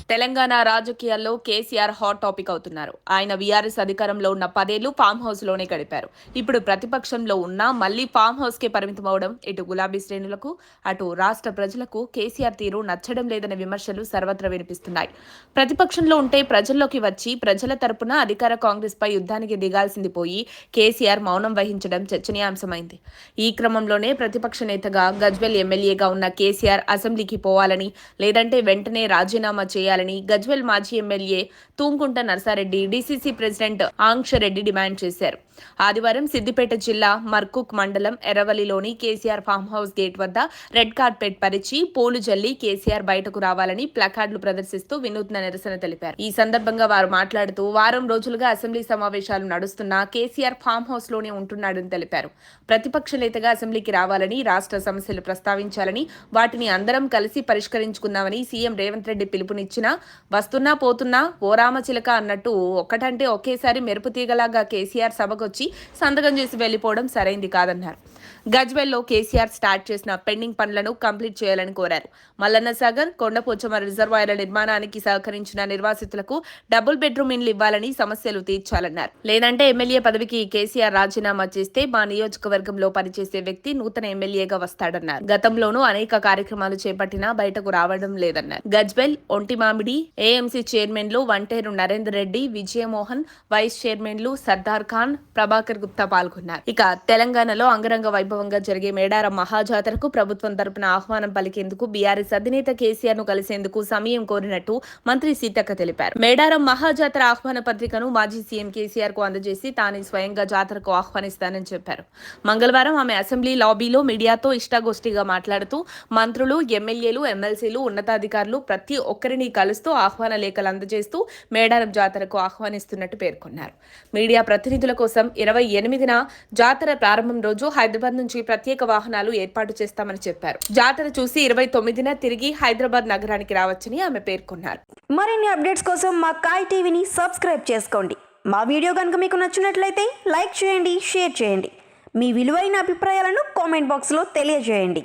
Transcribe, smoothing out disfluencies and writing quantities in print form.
తెలంగాణ రాజకీయాల్లో KCR hot topic అవుతున్నారు. ఆయన వీఆర్ఎస్ అధికారంలో ఉన్న 10 ఏళ్లు ఫామ్ హౌస్ లోనే గడిపారు. ఇప్పుడు ప్రతిపక్షంలో ఉన్నా మళ్లీ ఫామ్ హౌస్ కే పరిమితమవడం ఇటు గులాబీ శ్రేణులకు, అటు రాష్ట్ర ప్రజలకు కేసీఆర్ తీరు నచ్చడం లేదనే విమర్శలు సర్వత్రా వినిపిస్తున్నాయి. ప్రతిపక్షంలో ఉంటే ప్రజల్లోకి వచ్చి ప్రజల తరపున అధికార కాంగ్రెస్ పై యుద్ధానికి దిగాల్సింది పోయి కేసీఆర్ మౌనం వహించడం చర్చనీయాంశమైంది. ఈ క్రమంలోనే ప్రతిపక్ష నేతగా గజ్వెల్ ఎమ్మెల్యేగా ఉన్న కేసీఆర్ అసెంబ్లీకి పోవాలని, లేదంటే వెంటనే రాజీనామా చేయాలని గజ్వెల్ మాజీ MLA Thoomkunta Narsa Reddy DCC president Anksha Reddy demand చేశారు. ఆదివారం సిద్దిపేట జిల్లా మర్కుక్ మండలం ఎర్రవల్లిలోని కేసీఆర్ ఫామ్ హౌస్ గేట్ వద్ద రెడ్ కార్పెట్ పరిచి పూలు జల్లి కేసీఆర్ బయటకు రావాలని ప్లకార్డులు ప్రదర్శిస్తూ వినూత్న నిరసన తెలిపారు. ఈ సందర్భంగా వారు మాట్లాడుతూ వారం రోజులుగా అసెంబ్లీ సమావేశాలు నడుస్తున్నా కేసీఆర్ ఫామ్ హౌస్ లోనే ఉంటున్నాడని తెలిపారు. ప్రతిపక్ష నేతగా అసెంబ్లీకి రావాలని, రాష్ట్ర సమస్యలు ప్రస్తావించాలని, వాటిని అందరం కలిసి పరిష్కరించుకుందామని సీఎం రేవంత్ రెడ్డి పిలుపునిచ్చిన వస్తున్నా పోతున్నా ఓ రామచిలక అన్నట్టు ఒక్కటంటే ఒకేసారి మెరుపు తీగలాగా కేసీఆర్ సభకొచ్చి సంతకం చేసి వెళ్లిపోవడం సరైంది కాదన్నారు. గజ్వెల్లో కేసీఆర్ స్టార్ట్ చేసిన పెండింగ్ పనులను కంప్లీట్ చేయాలని కోరారు. మల్లన్న సాగర్, కొండపోచమ్మ రిజర్వాయర్ల నిర్మాణానికి సహకరించిన నిర్వాసితులకు డబుల్ బెడ్రూమ్ ఇండ్లు ఇవ్వాలని, సమస్యలు తీర్చాలన్నారు. లేదంటే ఎమ్మెల్యే పదవికి కేసీఆర్ రాజీనామా చేస్తే మా నియోజకవర్గంలో పనిచేసే వ్యక్తి నూతన ఎమ్మెల్యేగా వస్తాడన్నారు. గతంలోనూ అనేక కార్యక్రమాలు చేపట్టినా బయటకు రావడం లేదన్నారు. గజ్వెల్, ఒంటిమామిడి ఏఎంసీ చైర్మన్లు వంటేరు నరేందర్ రెడ్డి, విజయమోహన్, వైస్ చైర్మన్లు సర్దార్ ఖాన్, ప్రభాకర్ గుప్తా పాల్గొన్నారు. ఇక తెలంగాణలో అంగరంగ వైభవంగా జరిగే మేడారం మహాజాతరకు ప్రభుత్వం తరపున ఆహ్వానం పలికేందుకు బీఆర్ఎస్ అధినేత కేసీఆర్ ను కలిసేందుకు సమయం కోరినట్టు మంత్రి సీతక్క తెలిపారు. మేడారం మహాజాతర ఆహ్వాన పత్రికను మాజీ సీఎం కేసీఆర్ కు అందజేసి తానే స్వయంగా జాతరకు ఆహ్వానిస్తానని చెప్పారు. మంగళవారం ఆమె అసెంబ్లీ లాబీలో మీడియాతో ఇష్టాగోష్ఠిగా మాట్లాడుతూ మంత్రులు, ఎమ్మెల్యేలు, ఎమ్మెల్సీలు, ఉన్నతాధికారులు ప్రతి ఒక్కరిని కలుస్తూ ఆహ్వాన లేఖలు అందజేస్తూ మేడారం జాతరకు ఆహ్వానిస్తున్నట్టు పేర్కొన్నారు. మీడియా ప్రతినిధుల కోసం 28న జాతర ప్రారంభం రోజు హైదరాబాద్ నుంచి ప్రత్యేక వాహనాలు ఏర్పాటు చేస్తామని చెప్పారు. జాతర చూసి 29న తిరిగి హైదరాబాద్ నగరానికి రావచ్చని ఆమె పేర్కొన్నారు. మరిన్ని అప్డేట్స్ కోసం మా కాయ్ టీవీని సబ్స్క్రైబ్ చేసుకోండి. మా వీడియో కనుక మీకు నచ్చినట్లయితే లైక్ చేయండి, షేర్ చేయండి. మీ విలువైన అభిప్రాయాలను కామెంట్ బాక్స్లో తెలియజేయండి.